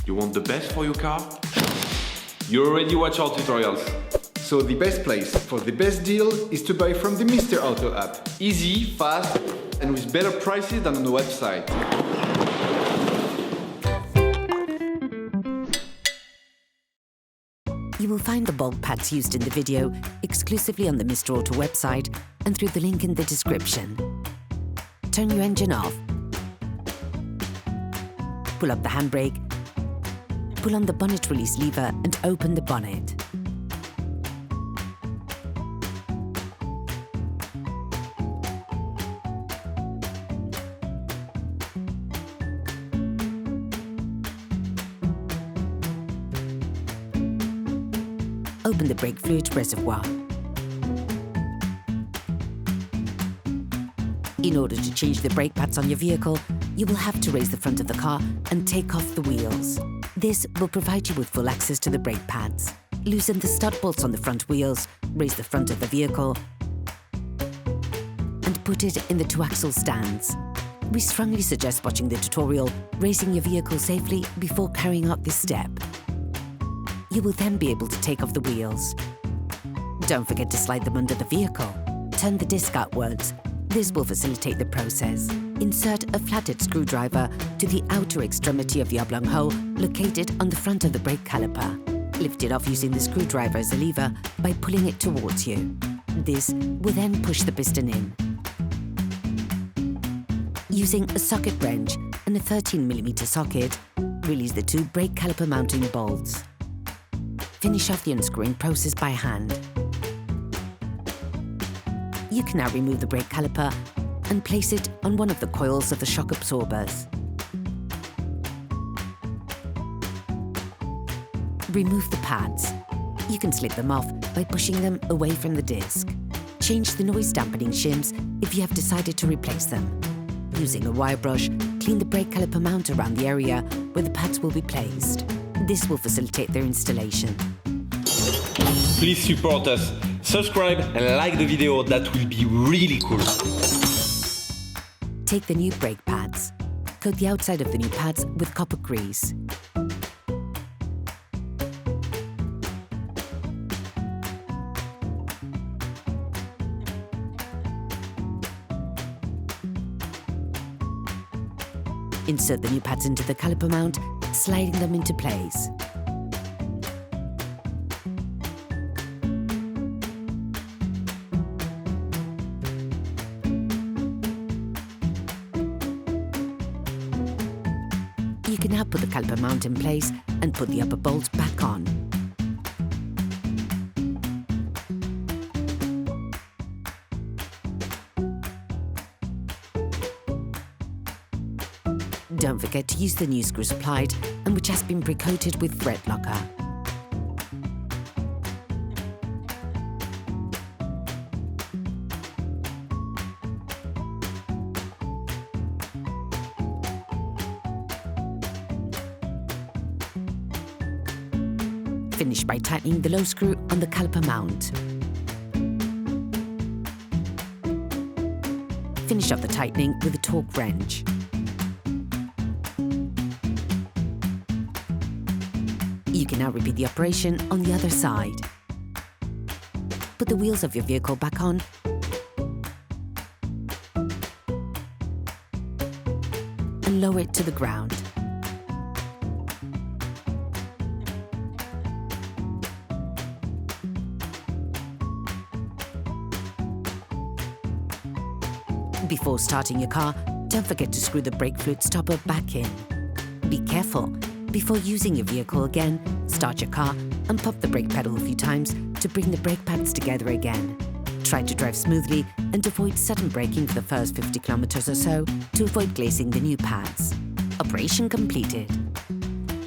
You want the best for your car? You already watch our tutorials. So the best place for the best deal is to buy from the Mr. Auto app. Easy, fast, and with better prices than on the website. You will find the bulb pads used in the video exclusively on the Mr. Auto website and through the link in the description. Turn your engine off. Pull up the handbrake. Pull on the bonnet release lever and open the bonnet. Open the brake fluid reservoir. In order to change the brake pads on your vehicle, you will have to raise the front of the car and take off the wheels. This will provide you with full access to the brake pads. Loosen the stud bolts on the front wheels, raise the front of the vehicle, and put it in the 2-axle stands. We strongly suggest watching the tutorial, raising your vehicle safely before carrying out this step. You will then be able to take off the wheels. Don't forget to slide them under the vehicle. Turn the disc outwards. This will facilitate the process. Insert a flathead screwdriver to the outer extremity of the oblong hole located on the front of the brake caliper. Lift it off using the screwdriver as a lever by pulling it towards you. This will then push the piston in. Using a socket wrench and a 13mm socket, release the 2 brake caliper mounting bolts. Finish off the unscrewing process by hand. You can now remove the brake caliper and place it on one of the coils of the shock absorbers. Remove the pads. You can slip them off by pushing them away from the disc. Change the noise dampening shims if you have decided to replace them. Using a wire brush, clean the brake caliper mount around the area where the pads will be placed. This will facilitate their installation. Please support us. Subscribe and like the video, that will be really cool. Take the new brake pads. Coat the outside of the new pads with copper grease. Insert the new pads into the caliper mount, sliding them into place. You can now put the caliper mount in place and put the upper bolt back on. Don't forget to use the new screw supplied and which has been pre-coated with thread locker. Finish by tightening the low screw on the caliper mount. Finish off the tightening with a torque wrench. You can now repeat the operation on the other side. Put the wheels of your vehicle back on and lower it to the ground. Before starting your car, don't forget to screw the brake fluid stopper back in. Be careful. Before using your vehicle again, start your car and pop the brake pedal a few times to bring the brake pads together again. Try to drive smoothly and avoid sudden braking for the first 50 kilometers or so to avoid glazing the new pads. Operation completed.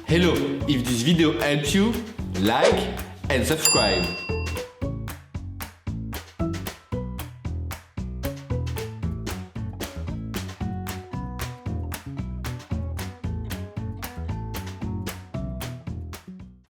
Hello, if this video helps you, like and subscribe.